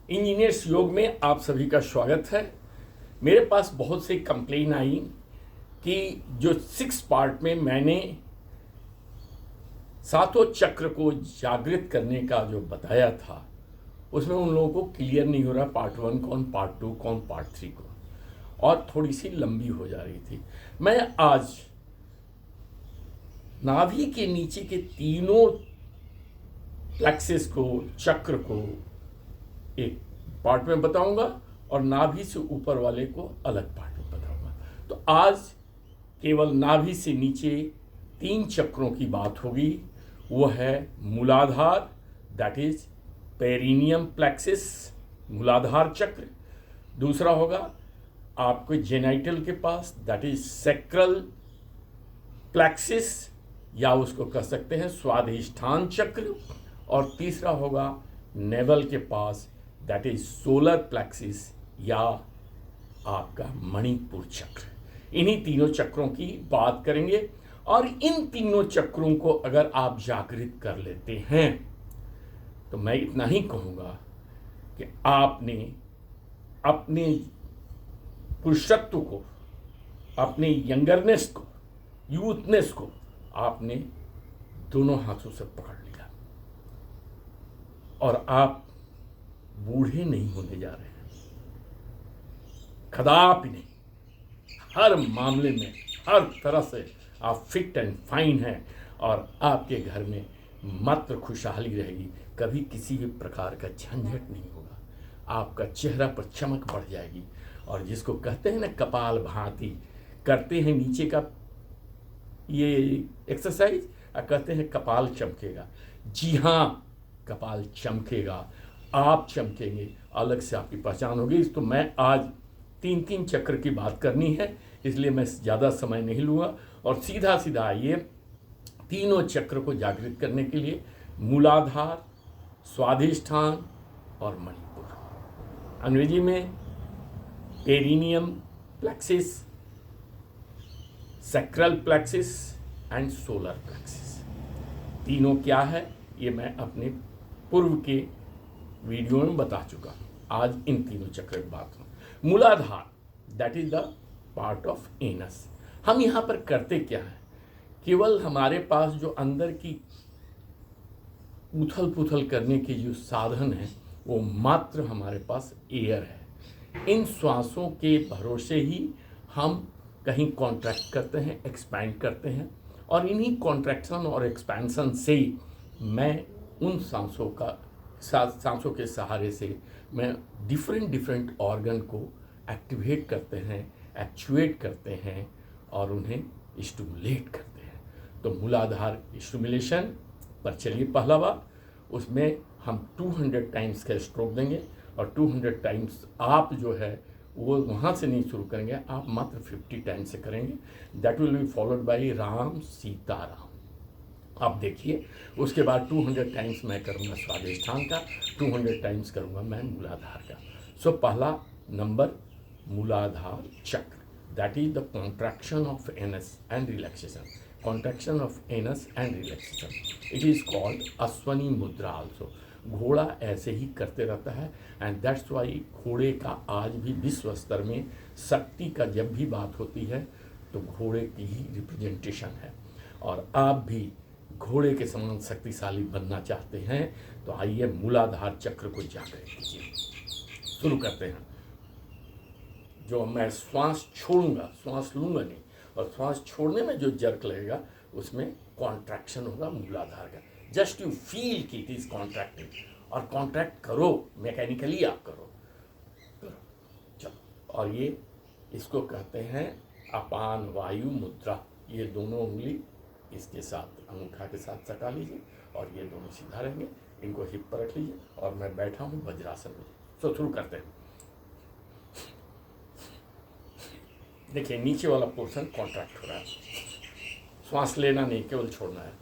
Engineers योग में आप सभी का स्वागत है। मेरे पास बहुत से कंप्लेन आई कि जो 6 पार्ट में मैंने सातों चक्र को जागृत करने का जो बताया था उसमें उन लोगों को क्लियर नहीं हो रहा पार्ट 1 कौन, पार्ट 2 कौन, पार्ट 3 कौन, और थोड़ी सी लंबी हो जा रही थी। मैं आज नाभि के नीचे के तीनों प्लेक्सिस को, चक्र को एक पार्ट में बताऊंगा और नाभि से ऊपर वाले को अलग पार्ट में बताऊंगा। तो आज केवल नाभि से नीचे 3 चक्रों की बात होगी। वो है मूलाधार, दैट इज पेरिनियम प्लेक्सिस, मूलाधार चक्र। दूसरा होगा आपके जेनाइटल के पास, दैट इज सेक्रल प्लेक्सिस, या उसको कह सकते हैं स्वाधिष्ठान चक्र। और तीसरा होगा नेवल के पास, दैट इज सोलर प्लेक्सिस या आपका मणिपुर चक्र। इन्हीं तीनों चक्रों की बात करेंगे और इन तीनों चक्रों को अगर आप जागृत कर लेते हैं तो मैं इतना ही कहूँगा कि आपने अपने पुरुषत्व को, अपने यंगरनेस को, यूथनेस को आपने दोनों हाथों से पकड़ लिया और आप बूढ़े नहीं होने जा रहे हैं, कदापि नहीं। हर मामले में, हर तरह से आप फिट एंड फाइन हैं और आपके घर में मात्र खुशहाली रहेगी। कभी किसी भी प्रकार का झंझट नहीं होगा, आपका चेहरा पर चमक बढ़ जाएगी। और जिसको कहते हैं ना कपाल भाती, करते हैं नीचे का ये एक्सरसाइज और कहते हैं कपाल चमकेगा। जी हाँ, कपाल चमकेगा, आप चमकेंगे, अलग से आपकी पहचान होगी। तो मैं आज 3 चक्र की बात करनी है, इसलिए मैं ज़्यादा समय नहीं लूँगा और सीधा सीधा आइए तीनों चक्र को जागृत करने के लिए मूलाधार, स्वाधिष्ठान और मणिपुर, अंग्रेजी में perineum plexus, sacral plexus and solar plexus. तीनों क्या है ये मैं अपने पूर्व के वीडियो में बता चुका हूँ। आज इन तीनों चक्र की बात हो। मूलाधार, that is the part of anus. हम यहाँ पर करते क्या है, केवल हमारे पास जो अंदर की उथल पुथल करने के जो साधन है वो मात्र हमारे पास एयर है। इन श्वासों के भरोसे ही हम कहीं कॉन्ट्रैक्ट करते हैं, एक्सपैंड करते हैं, और इन्हीं कॉन्ट्रैक्शन और एक्सपेंशन से ही मैं उन सांसों के सहारे से मैं डिफरेंट ऑर्गन को एक्टिवेट करते हैं, एक्चुएट करते हैं और उन्हें स्टिमुलेट करते हैं। तो मूलाधार स्टिमुलेशन पर चलिए पहला बात, उसमें हम 200 टाइम्स का स्ट्रोक देंगे और 200 टाइम्स आप जो है वो वहाँ से नहीं शुरू करेंगे, आप मात्र 50 टाइम्स से करेंगे। That will be followed by Ram Sita Ram. आप देखिए, उसके बाद 200 टाइम्स मैं करूँगा स्वाधिष्ठान का, 200 टाइम्स करूँगा मैं मूलाधार का। सो पहला नंबर मूलाधार चक्र, that is the contraction of anus and relaxation, contraction of anus and relaxation. It is called Ashwani मुद्रा आल्सो। घोड़ा ऐसे ही करते रहता है एंड दैट्स वाई घोड़े का आज भी विश्व स्तर में शक्ति का जब भी बात होती है तो घोड़े की ही रिप्रेजेंटेशन है। और आप भी घोड़े के समान शक्तिशाली बनना चाहते हैं तो आइए मूलाधार चक्र को जागृत कीजिए। शुरू करते हैं। जो मैं श्वास छोड़ूंगा, श्वास लूंगा नहीं, और श्वास छोड़ने में जो जर्क लगेगा उसमें कॉन्ट्रैक्शन होगा मूलाधार का। जस्ट यू फील कि इट इज कॉन्ट्रैक्टिंग, और कॉन्ट्रैक्ट करो, मैकेनिकली आप करो चलो। और ये इसको कहते हैं अपान वायु मुद्रा। ये दोनों उंगली इसके साथ अंगूठा के साथ सटा लीजिए और ये दोनों सीधा रहेंगे। इनको हिप पर रख लीजिए और मैं बैठा हूँ वज्रासन में। सो शुरू करते हैं। देखिए नीचे वाला पोर्शन कॉन्ट्रैक्ट हो रहा है, श्वास लेना नहीं, केवल छोड़ना है।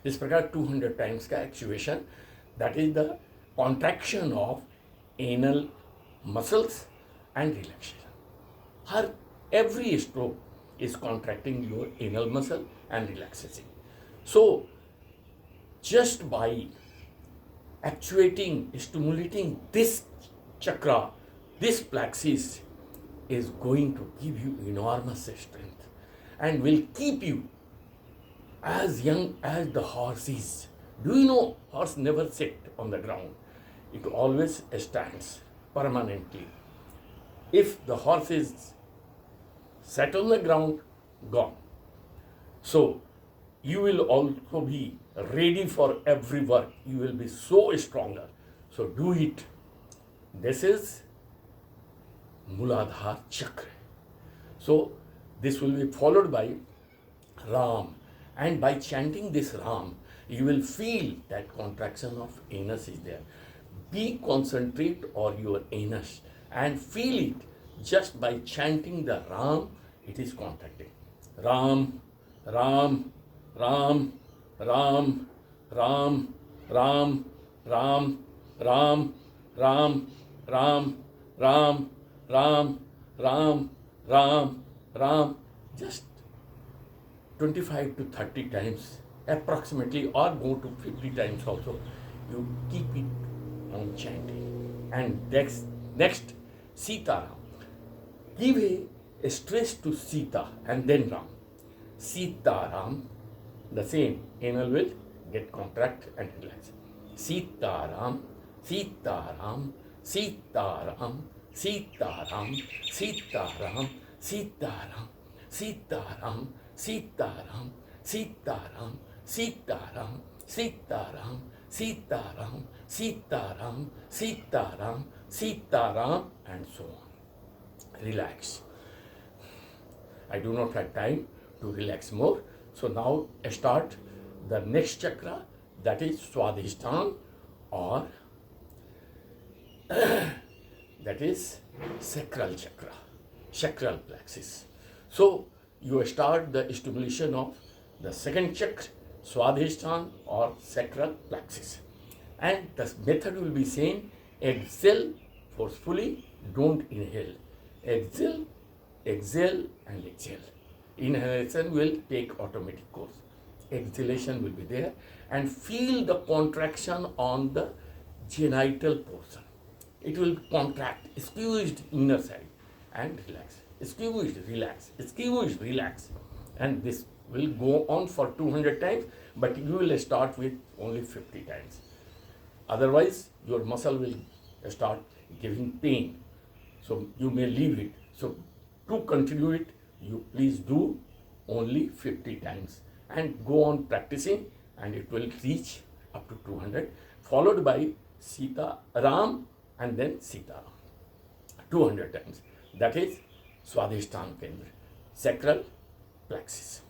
इस प्रकार 200 टाइम्स का actuation, that is the contraction of anal muscles and relaxation. Her every stroke is contracting your anal muscle and relaxing. So just by actuating, stimulating this chakra, this plexus is going to give you enormous strength and will keep you as young as the horse is. Do you know horse never sit on the ground? It always stands permanently. If the horse is sat on the ground, gone. So you will also be ready for every work. You will be so stronger. So do it. This is Muladhar Chakra. So this will be followed by Ram. And by chanting this Ram, you will feel that contraction of anus is there. Be concentrate on your anus and feel it. Just by chanting the Ram, it is contracting. Ram, Ram, Ram, Ram, Ram, Ram, Ram, Ram, Ram, Ram, Ram, Ram, Ram, Ram, Ram. Just 25 to 30 times approximately, or go to 50 times also. You keep it on chanting. And next Sita Ram. Give a stress to Sita and then Ram. Sita Ram, the same anal will get contract and relax. Sita Ram, Sita Ram, Sita Ram, Sita Ram, Sita Ram, Sita Ram, Sita Ram, Sita Ram, Sita Ram, Sita Ram, Sita Ram, Sita Ram, Sita Ram, Sita Ram, Sita Ram, and so on. Relax. I do not have time to relax more. So now start the next chakra, that is Swadhisthana, or that is sacral chakra, sacral plexus. So you start the stimulation of the second chakra, Swadhisthana or sacral plexus. And the method will be same: exhale forcefully, don't inhale. Exhale, exhale, and exhale. Inhalation will take automatic course. Exhalation will be there, and feel the contraction on the genital portion. It will contract, squeezed inner side, and relax. Squeezed, relax, squeezed, relax. And this will go on for 200 times, but you will start with only 50 times. Otherwise, your muscle will start giving pain. So you may leave it. So to continue it, you please do only 50 times and go on practicing, and it will reach up to 200, followed by Sita Ram and then Sita Ram. 200 times. That is Swadhisthana Kendra, sacral plexus.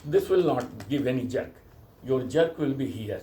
This will not give any jerk. Your jerk will be here.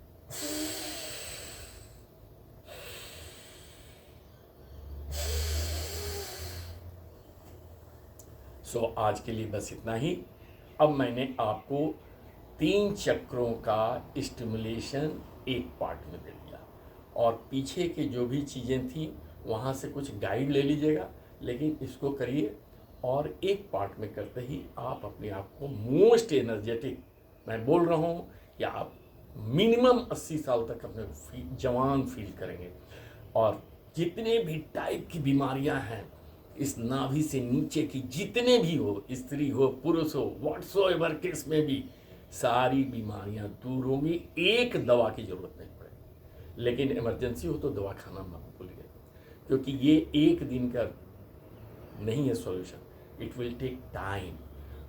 सो आज के लिए बस इतना ही। अब मैंने आपको 3 चक्रों का स्टिमुलेशन एक पार्ट में दे दिया, और पीछे के जो भी चीज़ें थी वहाँ से कुछ गाइड ले लीजिएगा, लेकिन इसको करिए और एक पार्ट में करते ही आप अपने आप को मोस्ट एनर्जेटिक, मैं बोल रहा हूँ कि आप मिनिमम 80 साल तक अपने को जवान फील करेंगे। और जितने भी टाइप की बीमारियां हैं इस नाभि से नीचे की, जितने भी हो, स्त्री हो पुरुष हो, व्हाट्सोएवर केस में भी सारी बीमारियां दूर होंगी। एक दवा की जरूरत नहीं पड़ेगी, लेकिन इमरजेंसी हो तो दवा खाना मत भूलिए, क्योंकि ये एक दिन का नहीं है solution, it will take time.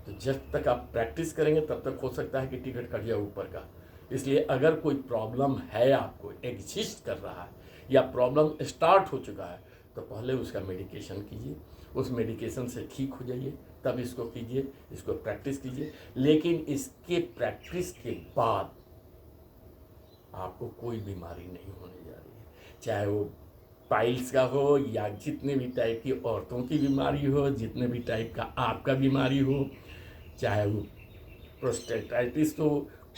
तो जब तक आप प्रैक्टिस करेंगे तब तक हो सकता है कि टिकट कट जाए ऊपर का। इसलिए अगर कोई प्रॉब्लम है, आपको एग्जिस्ट कर रहा है या प्रॉब्लम स्टार्ट हो चुका है, तो पहले उसका मेडिकेशन कीजिए, उस मेडिकेशन से ठीक हो जाइए, तब इसको कीजिए, इसको प्रैक्टिस कीजिए। लेकिन इसके प्रैक्टिस के बाद आपको कोई बीमारी नहीं होने जा रही है, चाहे वो पाइल्स का हो या जितने भी टाइप की औरतों की बीमारी हो, जितने भी टाइप का आपका बीमारी हो, चाहे वो प्रोस्टेटाइटिस हो,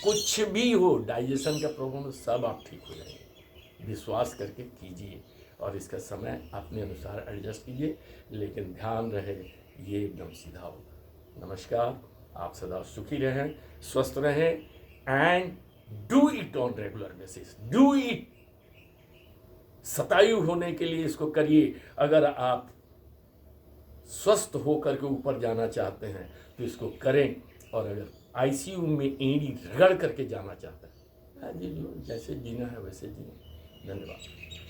कुछ भी हो, डाइजेशन का प्रॉब्लम हो, सब आप ठीक हो जाएंगे। विश्वास करके कीजिए और इसका समय अपने अनुसार एडजस्ट कीजिए, लेकिन ध्यान रहे ये एकदम सीधा हो। नमस्कार, आप सदा सुखी रहें, स्वस्थ रहें, and do it on regular basis, do it. शतायु होने के लिए इसको करिए। अगर आप स्वस्थ होकर के ऊपर जाना चाहते हैं तो इसको करें, और अगर आईसीयू में एड़ी रगड़ करके जाना चाहते हैं, जैसे जीना है वैसे जिए। धन्यवाद।